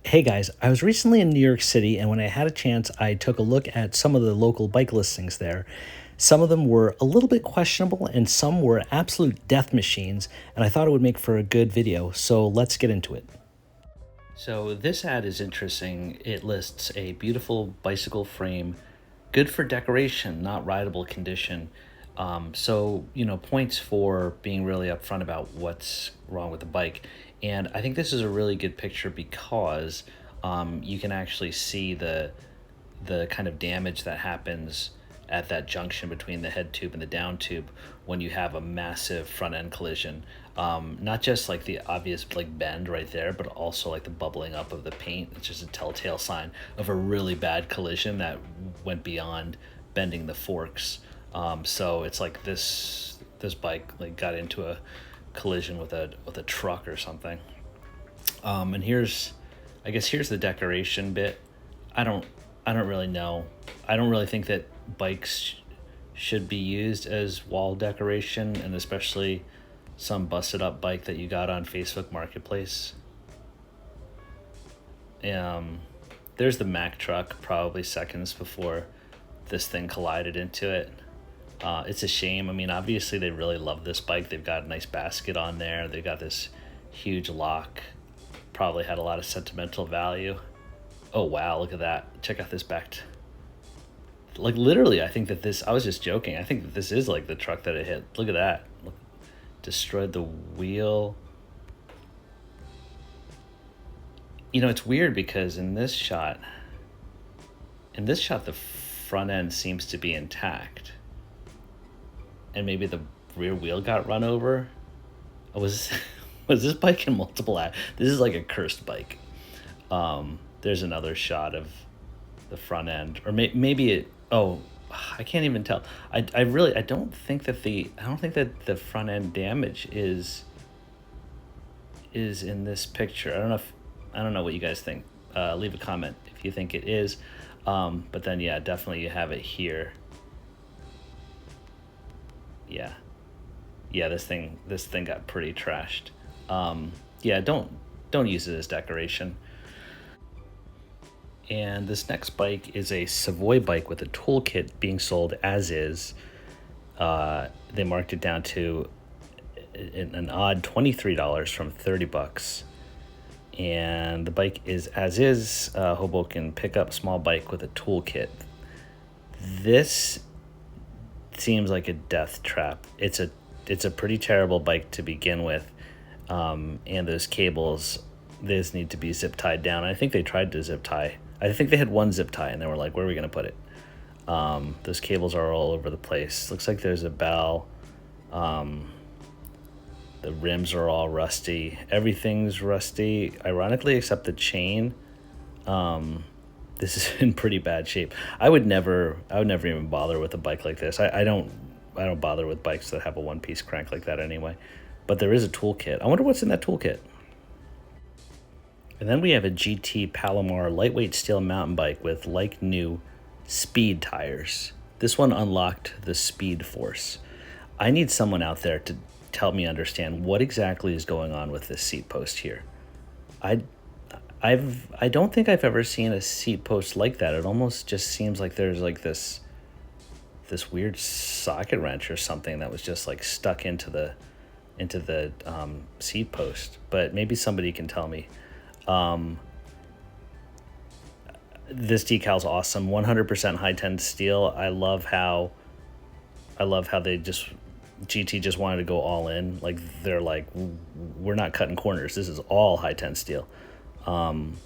Hey guys, I was recently in New York City, and when I had a chance, I took a look at some of the local bike listings there. Some of them were a little bit questionable, and some were absolute death machines, and I thought it would make for a good video, so let's get into it. So, this ad is interesting. It lists a beautiful bicycle frame, good for decoration, not rideable condition. Points for being really upfront about what's wrong with the bike. And I think this is a really good picture because you can actually see the kind of damage that happens at that junction between the head tube and the down tube when you have a massive front end collision. Not just like the obvious like bend right there, but also like the bubbling up of the paint. It's just a telltale sign of a really bad collision that went beyond bending the forks. So it's like this bike like got into a collision with a truck or something. And here's the decoration bit. I don't I don't really know. I don't really think that bikes should be used as wall decoration, and especially some busted up bike that you got on Facebook Marketplace. Um, there's the Mack truck, probably seconds before this thing collided into it. It's a shame. I mean, obviously they really love this bike. They've got a nice basket on there. They've got this huge lock. Probably had a lot of sentimental value. Oh wow, look at that. Check out this back. Like literally, I think that this. I was just joking. I think that this is like the truck that it hit. Look at that. Look, destroyed the wheel. You know, it's weird because in this shot, the front end seems to be intact, and maybe the rear wheel got run over. Was was this bike in multiple act? This is like a cursed bike. There's another shot of the front end, or maybe it. Oh, I can't even tell. I don't think that the front end damage is in this picture. I don't know what you guys think. Leave a comment if you think it is. But then yeah, definitely you have it here. Yeah, yeah. This thing got pretty trashed. Yeah, don't use it as decoration. And this next bike is a Savoy bike with a toolkit being sold as is. They marked it down to an odd $23 from $30. And the bike is as is, Hoboken pickup small bike with a toolkit. This seems like a death trap. It's a pretty terrible bike to begin with. And those cables, these need to be zip tied down. I think they tried to zip tie. I think they had one zip tie and they were like, where are we going to put it? Those cables are all over the place. Looks like there's a bell. The rims are all rusty. Everything's rusty, ironically, except the chain. This is in pretty bad shape. I would never even bother with a bike like this. I don't bother with bikes that have a one-piece crank like that anyway. But there is a toolkit. I wonder what's in that toolkit. And then we have a GT Palomar lightweight steel mountain bike with like new speed tires. This one unlocked the Speed Force. I need someone out there to help me understand what exactly is going on with this seat post here. I don't think I've ever seen a seat post like that. It almost just seems like there's like this weird socket wrench or something that was just like stuck into the seat post. But maybe somebody can tell me. This decal's awesome. 100% high ten steel. I love how they GT just wanted to go all in. Like they're like, we're not cutting corners. This is all high ten steel. And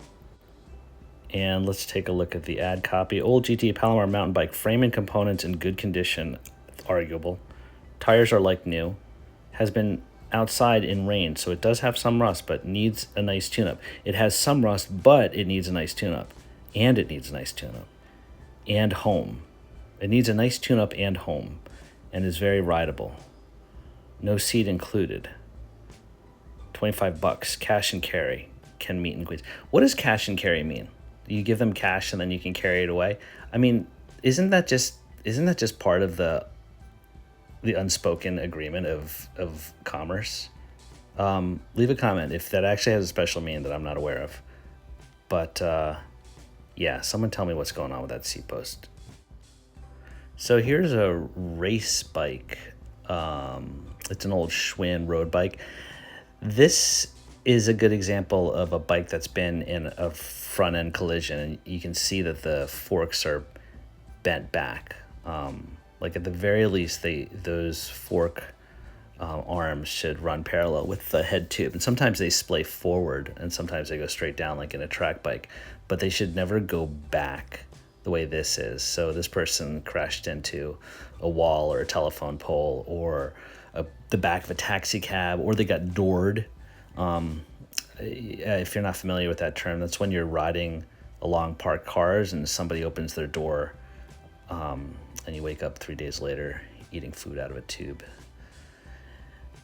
let's take a look at the ad copy. Old GT Palomar mountain bike, frame and components in good condition. It's arguable. Tires are like new. Has been outside in rain, so it does have some rust, but needs a nice tune-up. It has some rust, but it needs a nice tune-up. And it needs a nice tune-up. And home. It needs a nice tune-up and home. And is very rideable. No seat included. $25. Cash and carry. Can meet in Queens. What does cash and carry mean? You give them cash and then you can carry it away? I mean, isn't that just part of the unspoken agreement of commerce? Leave a comment if that actually has a special meaning that I'm not aware of. But yeah, someone tell me what's going on with that seat post. So here's a race bike. It's an old Schwinn road bike. This is a good example of a bike that's been in a front end collision, and you can see that the forks are bent back. Like at the very least, those fork arms should run parallel with the head tube, and sometimes they splay forward, and sometimes they go straight down, like in a track bike. But they should never go back the way this is. So this person crashed into a wall or a telephone pole or the back of a taxi cab, or they got doored. If you're not familiar with that term, that's when you're riding along parked cars and somebody opens their door, and you wake up 3 days later eating food out of a tube.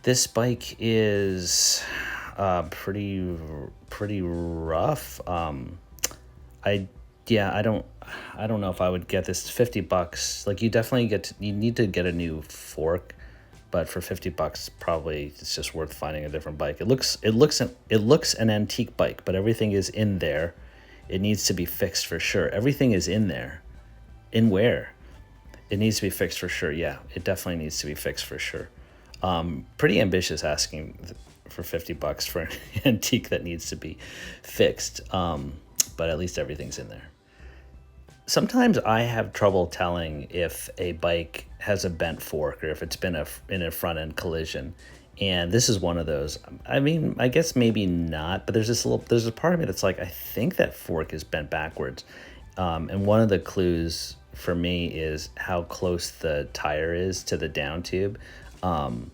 This bike is pretty rough. I don't know if I would get this. It's $50. Like, you definitely you need to get a new fork, but for $50, probably it's just worth finding a different bike. It looks an antique bike, but everything is in there. It needs to be fixed for sure. Everything is in there. In where? It needs to be fixed for sure. Yeah, it definitely needs to be fixed for sure. Pretty ambitious asking for $50 for an antique that needs to be fixed. But at least everything's in there. Sometimes I have trouble telling if a bike has a bent fork or if it's been in a front end collision. And this is one of those. I mean, I guess maybe not, but there's a part of me that's like, I think that fork is bent backwards. And one of the clues for me is how close the tire is to the down tube. And,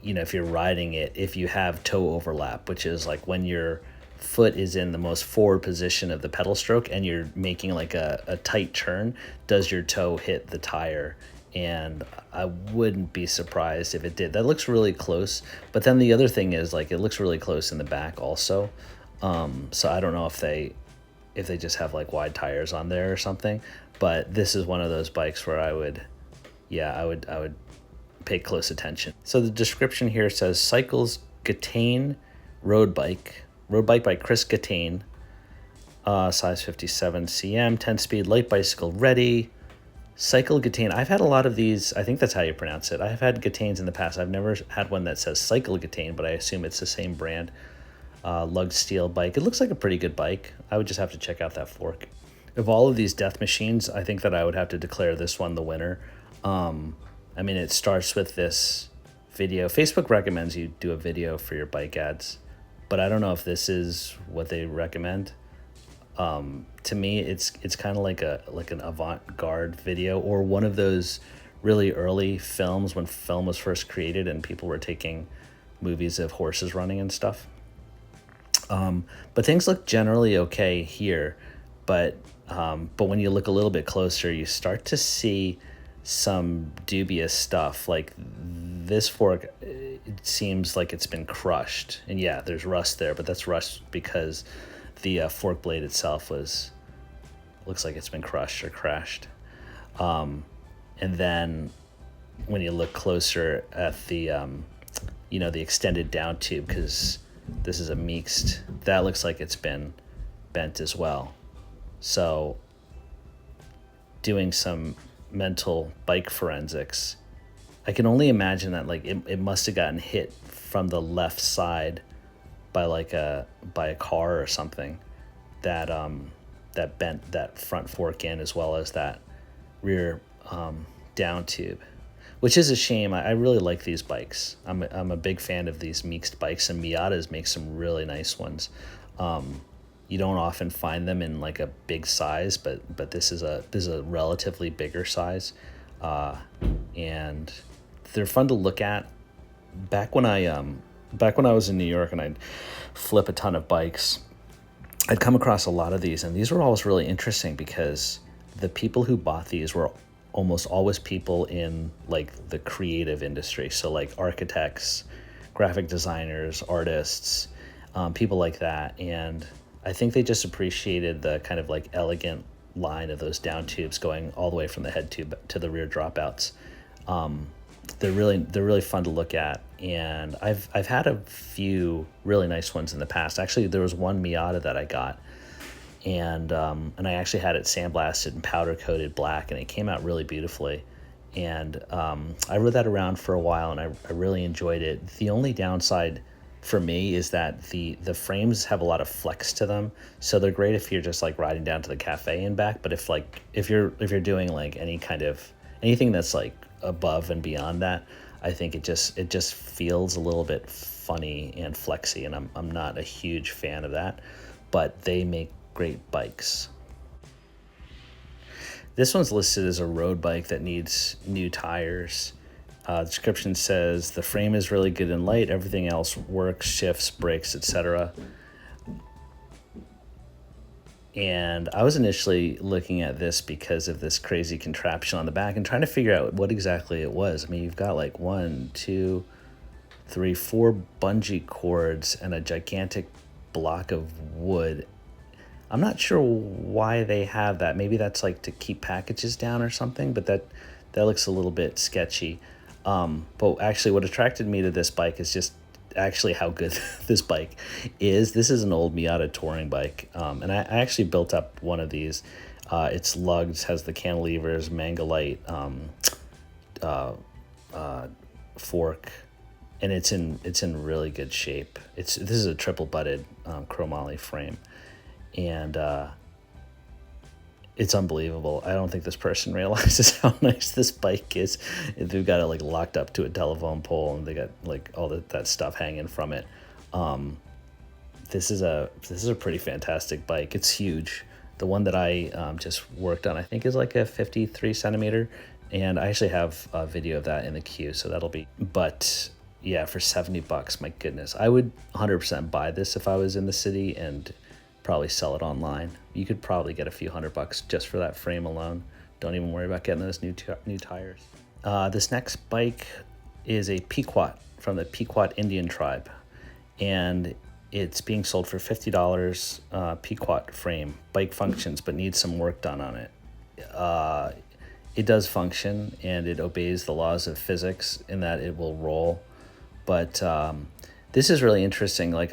if you're riding it, if you have toe overlap, which is like when your foot is in the most forward position of the pedal stroke and you're making like a tight turn, does your toe hit the tire? And I wouldn't be surprised if it did. That looks really close. But then the other thing is, like, it looks really close in the back also. So I don't know if they just have like wide tires on there or something. But this is one of those bikes where I would pay close attention. So the description here says Cycles Gatane road bike by Chris Gatane, size 57 cm, 10-speed light bicycle ready. Cycle Gatane. I've had a lot of these. I think that's how you pronounce it. I have had Gatanes in the past. I've never had one that says Cycle Gatane, but I assume it's the same brand. Lug steel bike. It looks like a pretty good bike. I would just have to check out that fork. Of all of these death machines, I think that I would have to declare this one the winner. I mean, it starts with this video. Facebook recommends you do a video for your bike ads, but I don't know if this is what they recommend. To me, it's kind of like an avant-garde video, or one of those really early films when film was first created and people were taking movies of horses running and stuff. But things look generally okay here, but when you look a little bit closer, you start to see some dubious stuff. Like this fork, it seems like it's been crushed, and yeah, there's rust there, but that's rust because the fork blade itself looks like it's been crushed or crashed. And then when you look closer at the the extended down tube, because this is a mixed, that looks like it's been bent as well. So doing some mental bike forensics, I can only imagine that like it must have gotten hit from the left side by a car or something that bent that front fork in, as well as that rear down tube, which is a shame. I really like these bikes. I'm a big fan of these mixed bikes, and Miatas make some really nice ones. You don't often find them in like a big size, but this is a relatively bigger size, and they're fun to look at. Back when I was in New York and I'd flip a ton of bikes, I'd come across a lot of these, and these were always really interesting because the people who bought these were almost always people in like the creative industry. So like architects, graphic designers, artists, people like that. And I think they just appreciated the kind of like elegant line of those down tubes going all the way from the head tube to the rear dropouts. they're really fun to look at, and I've had a few really nice ones in the past. Actually, there was one Miata that I got, and I actually had it sandblasted and powder coated black, and it came out really beautifully. And I rode that around for a while, and I really enjoyed it. The only downside for me is that the frames have a lot of flex to them, so they're great if you're just like riding down to the cafe and back. But if you're doing like anything that's like above and beyond that, I think it just feels a little bit funny and flexy, and I'm not a huge fan of that. But they make great bikes. This one's listed as a road bike that needs new tires. Description says the frame is really good and light. Everything else works, shifts, brakes, etc. And I was initially looking at this because of this crazy contraption on the back and trying to figure out what exactly it was. I mean, you've got like 1, 2, 3, 4 bungee cords and a gigantic block of wood. I'm not sure why they have that. Maybe that's like to keep packages down or something, but that looks a little bit sketchy. But actually what attracted me to this bike is just actually how good this bike is. This is an old Miata touring bike, and I actually built up one of these. It's lugged, has the cantilevers, Mangolite fork, and it's in really good shape. This is a triple butted chromoly frame, and it's unbelievable. I don't think this person realizes how nice this bike is. They've got it like locked up to a telephone pole, and they got like all that stuff hanging from it. This is a pretty fantastic bike. It's huge. The one that I just worked on, I think, is like a 53 centimeter, and I actually have a video of that in the queue, so that'll be. But yeah, for $70, my goodness, I would 100% buy this if I was in the city and probably sell it online. You could probably get a few $100 just for that frame alone. Don't even worry about getting those new tires. This next bike is a Pequot from the Pequot Indian tribe, and it's being sold for $50. Pequot frame, bike functions but needs some work done on it. It does function, and it obeys the laws of physics in that it will roll, but this is really interesting. Like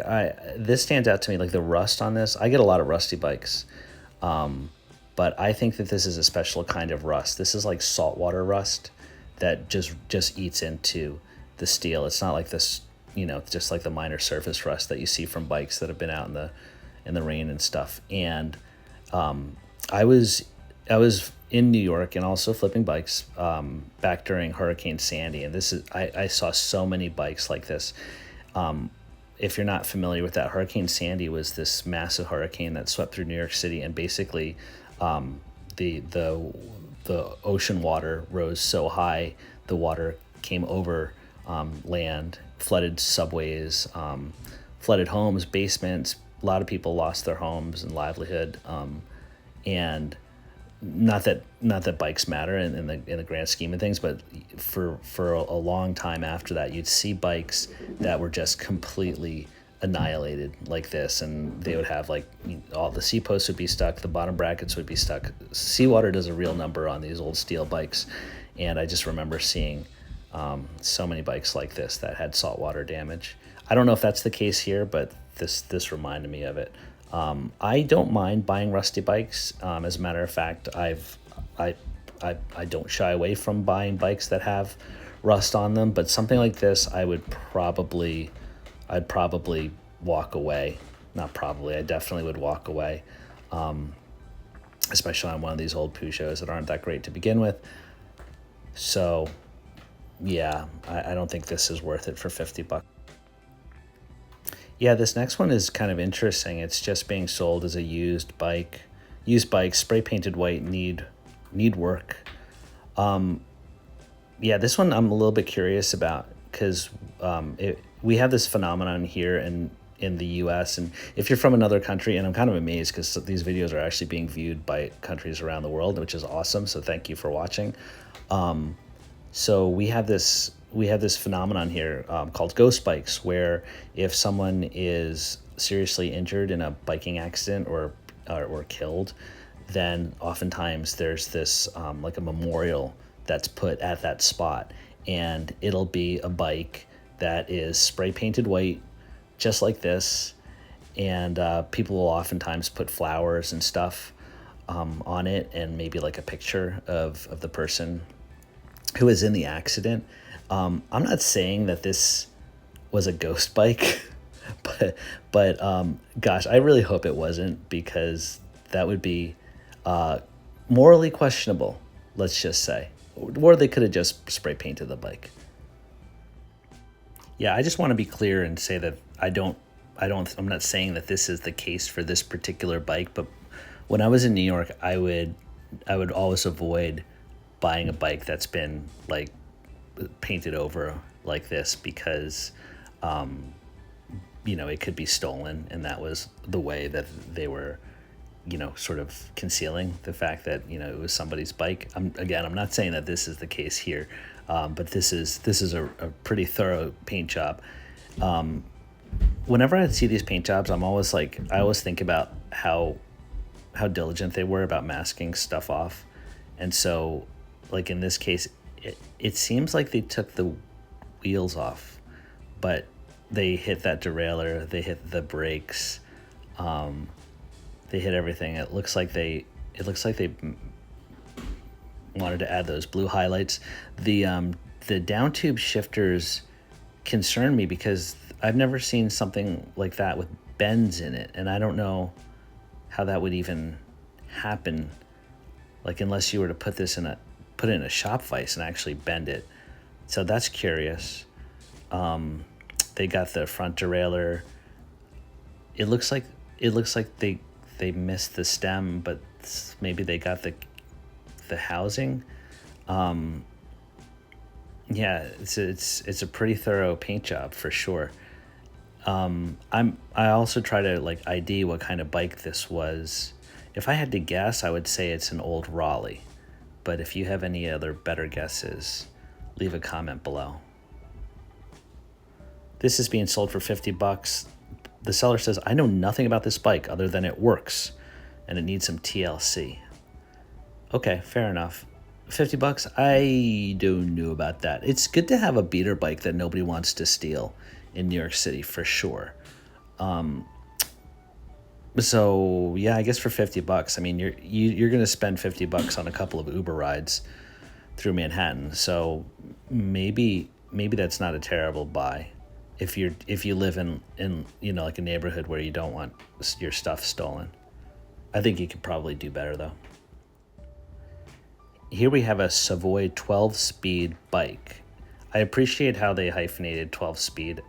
this stands out to me, like the rust on this. I get a lot of rusty bikes, but I think that this is a special kind of rust. This is like saltwater rust that just eats into the steel. It's not like this, just like the minor surface rust that you see from bikes that have been out in the rain and stuff. And I was in New York and also flipping bikes back during Hurricane Sandy, and I saw so many bikes like this. If you're not familiar with that, Hurricane Sandy was this massive hurricane that swept through New York City, and basically the ocean water rose so high, the water came over land, flooded subways, flooded homes, basements. A lot of people lost their homes and livelihood, and not that bikes matter in the grand scheme of things, but for a long time after that, you'd see bikes that were just completely annihilated like this, and they would have like all the C posts would be stuck, the bottom brackets would be stuck. Seawater does a real number on these old steel bikes, and I just remember seeing so many bikes like this that had saltwater damage. I don't know if that's the case here, but this reminded me of it. I don't mind buying rusty bikes. As a matter of fact, I don't shy away from buying bikes that have rust on them, but something like this, I'd probably walk away. Not probably, I definitely would walk away. Especially on one of these old Peugeots that aren't that great to begin with. So yeah, I don't think this is worth it for $50. Yeah, this next one is kind of interesting. It's just being sold as a used bike. Used bikes, spray painted white, need work. Yeah, this one I'm a little bit curious about because we have this phenomenon here in the U.S. And if you're from another country, and I'm kind of amazed because these videos are actually being viewed by countries around the world, which is awesome. So thank you for watching. So we have this phenomenon here called ghost bikes, where if someone is seriously injured in a biking accident or killed, then oftentimes there's this like a memorial that's put at that spot, and it'll be a bike that is spray painted white, just like this, and people will oftentimes put flowers and stuff on it, and maybe like a picture of the person who was in the accident. I'm not saying that this was a ghost bike, but gosh, I really hope it wasn't, because that would be morally questionable. Let's just say, or they could have just spray painted the bike. Yeah, I just want to be clear and say that I'm not saying that this is the case for this particular bike, but when I was in New York, I would always avoid buying a bike that's been like painted over like this, because it could be stolen, and that was the way that they were sort of concealing the fact that it was somebody's bike. I'm not saying that this is the case here, but this is a pretty thorough paint job. Whenever I see these paint jobs, I always think about how diligent they were about masking stuff off. And so, like in this case, it seems like they took the wheels off, but they hit that derailleur, they hit the brakes, they hit everything. It looks like they wanted to add those blue highlights. The down tube shifters concern me, because I've never seen something like that with bends in it, and I don't know how that would even happen, like unless you were to put it in a shop vise and actually bend it. So that's curious. They got the front derailleur. It looks like they missed the stem, but maybe they got the housing. Yeah, it's a pretty thorough paint job for sure. I also try to like ID what kind of bike this was. If I had to guess, I would say it's an old Raleigh. But if you have any other better guesses, leave a comment below. This is being sold for $50. The seller says, I know nothing about this bike other than it works and it needs some TLC. Okay, fair enough. $50? I don't know about that. It's good to have a beater bike that nobody wants to steal in New York City for sure. So yeah, I guess for $50, I mean, you're going to spend $50 on a couple of Uber rides through Manhattan. So maybe that's not a terrible buy if you live in like a neighborhood where you don't want your stuff stolen. I think you could probably do better though. Here we have a Savoy 12-speed bike. I appreciate how they hyphenated 12-speed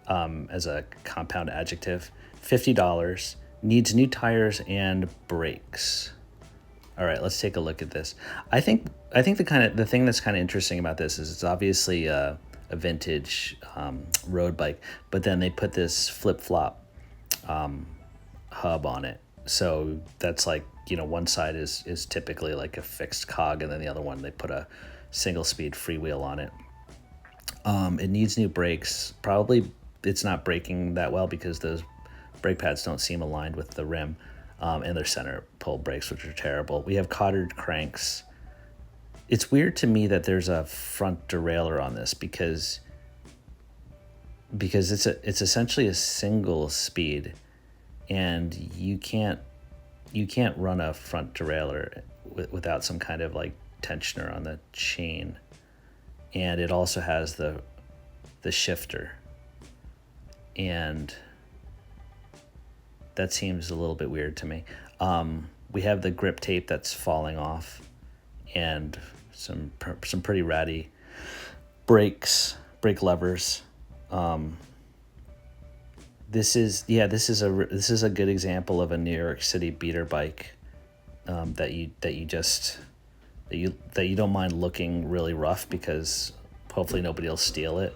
as a compound adjective. $50, needs new tires and brakes. All right, let's take a look at this. I think the thing that's kind of interesting about this is it's obviously a vintage road bike, but then they put this flip-flop hub on it. So that's like, one side is typically like a fixed cog, and then the other one they put a single speed freewheel on it. It needs new brakes. Probably it's not braking that well because those brake pads don't seem aligned with the rim, and their center pull brakes, which are terrible. We have cotter cranks. It's weird to me that there's a front derailleur on this because it's essentially a single speed, and you can't run a front derailleur without some kind of like tensioner on the chain. And it also has the shifter, and that seems a little bit weird to me. We have the grip tape that's falling off, and some pretty ratty brake levers. This is a good example of a New York City beater bike that you don't mind looking really rough, because hopefully nobody will steal it.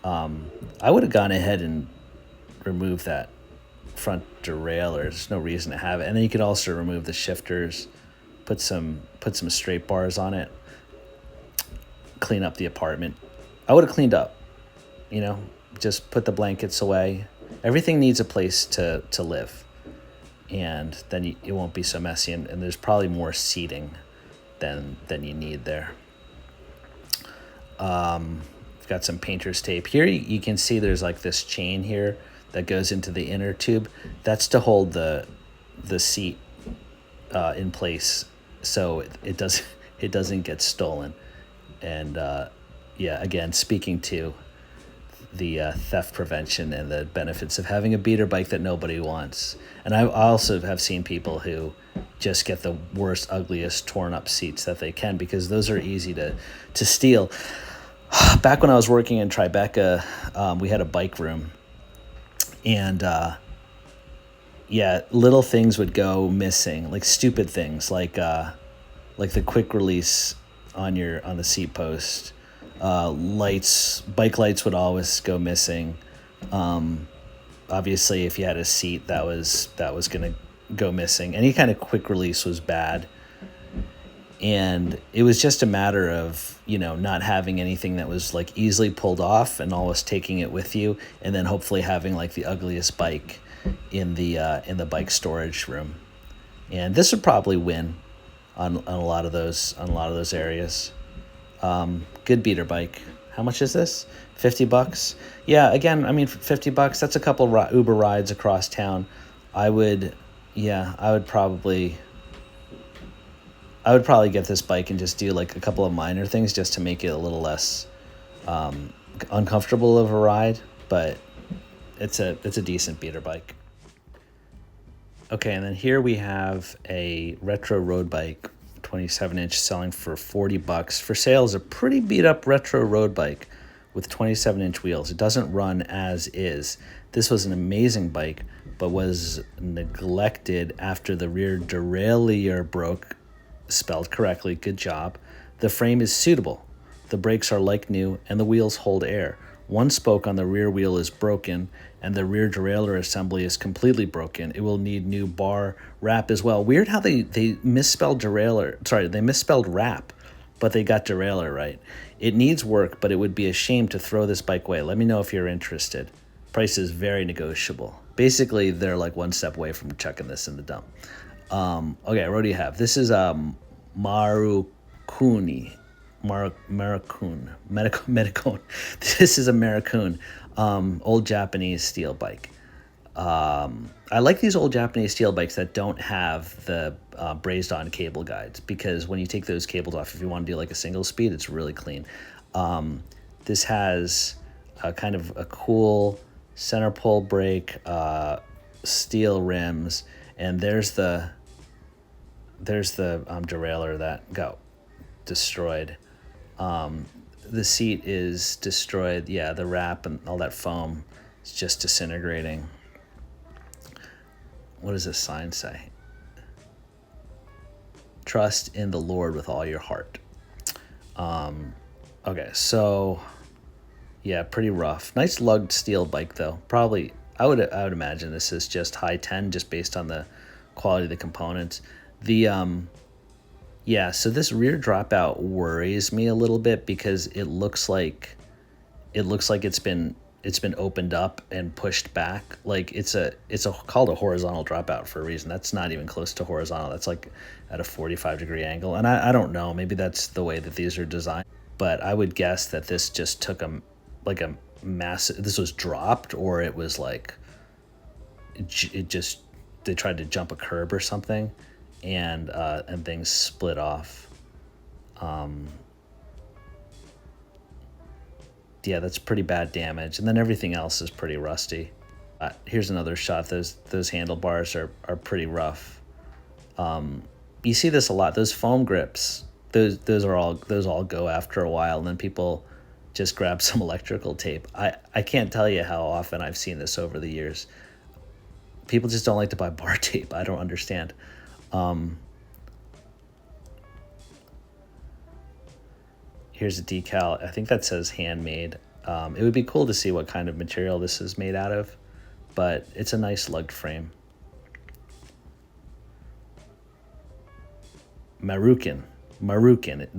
I would have gone ahead and removed that front derailleur. There's no reason to have it. And then you could also remove the shifters, put some straight bars on it, clean up the apartment. I would have cleaned up, just put the blankets away. Everything needs a place to live, and then it won't be so messy, and there's probably more seating than you need there. I've got some painter's tape here. You can see there's like this chain here that goes into the inner tube. That's to hold the seat in place, so it does it doesn't get stolen. And yeah, again, speaking to the theft prevention and the benefits of having a beater bike that nobody wants. And I also have seen people who just get the worst, ugliest, torn up seats that they can, because those are easy to steal. Back when I was working in Tribeca, we had a bike room, and yeah, little things would go missing, like stupid things, like the quick release on the seat post. Lights, bike lights would always go missing. Obviously, if you had a seat, that was gonna go missing. Any kind of quick release was bad, and it was just a matter of, not having anything that was like easily pulled off and always taking it with you, and then hopefully having like the ugliest bike in the bike storage room. And this would probably win on a lot of those areas. Good beater bike. How much is this? $50. Yeah, again, I mean, $50, that's a couple Uber rides across town. I would, yeah, I would probably get this bike and just do like a couple of minor things just to make it a little less uncomfortable of a ride, but it's a decent beater bike. Okay, and then here we have a retro road bike, 27-inch, selling for $40. For sale is a pretty beat up retro road bike with 27-inch wheels. It doesn't run as is. This was an amazing bike, but was neglected after the rear derailleur broke. Spelled correctly, good job. The frame is suitable. The brakes are like new, and the wheels hold air. One spoke on the rear wheel is broken, and the rear derailleur assembly is completely broken. It will need new bar wrap as well. Weird how they misspelled derailleur. Sorry, they misspelled wrap, but they got derailleur right. It needs work, but it would be a shame to throw this bike away. Let me know if you're interested. Price is very negotiable. Basically, they're like one step away from chucking this in the dump. Okay, what do you have? This is Marukuni. Maracun. This is a Maracun, old Japanese steel bike. I like these old Japanese steel bikes that don't have the brazed on cable guides, because when you take those cables off, if you want to do like a single speed, it's really clean. This has a kind of a cool center pole brake, steel rims, and there's the derailleur that got destroyed. The seat is destroyed. Yeah, the wrap and all that foam is just disintegrating. What does this sign say? Trust in the Lord with all your heart. Okay, so yeah, pretty rough. Nice lugged steel bike though. Probably I would imagine this is just high 10 just based on the quality of the components. The yeah, so this rear dropout worries me a little bit, because it looks like it's been opened up and pushed back. Like it's called a horizontal dropout for a reason. That's not even close to horizontal. That's like at a 45-degree angle. And I don't know, maybe that's the way that these are designed, but I would guess that this just took a massive, this was dropped, or it was like they tried to jump a curb or something, and things split off. Yeah, that's pretty bad damage, and then everything else is pretty rusty. Here's another shot. Those handlebars are pretty rough. You see this a lot. Those foam grips, those all go after a while, and then people just grab some electrical tape. I can't tell you how often I've seen this over the years. People just don't like to buy bar tape. I don't understand. Here's a decal. I think that says handmade. It would be cool to see what kind of material this is made out of, but it's a nice lugged frame. Marukin.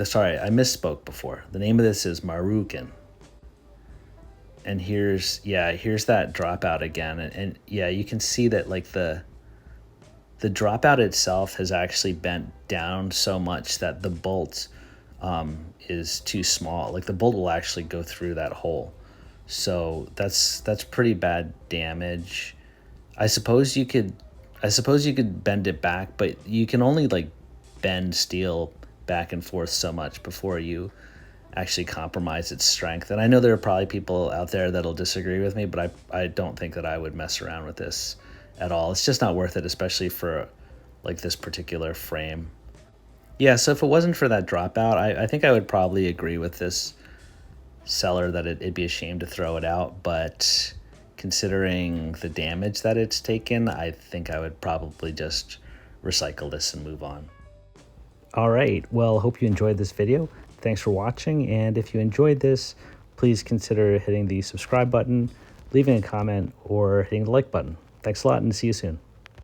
Sorry, I misspoke before. The name of this is Marukin. And here's that dropout again. And yeah, you can see that like the dropout itself has actually bent down so much that the bolts is too small. Like the bolt will actually go through that hole. So that's pretty bad damage. I suppose you could bend it back, but you can only like bend steel back and forth so much before you actually compromise its strength. And I know there are probably people out there that'll disagree with me, but I don't think that I would mess around with this at all. It's just not worth it, especially for like this particular frame. Yeah, so if it wasn't for that dropout, I think I would probably agree with this seller that it'd be a shame to throw it out, but considering the damage that it's taken, I think I would probably just recycle this and move on. All right, well, hope you enjoyed this video. Thanks for watching, and if you enjoyed this, please consider hitting the subscribe button, leaving a comment, or hitting the like button. Thanks a lot, and see you soon.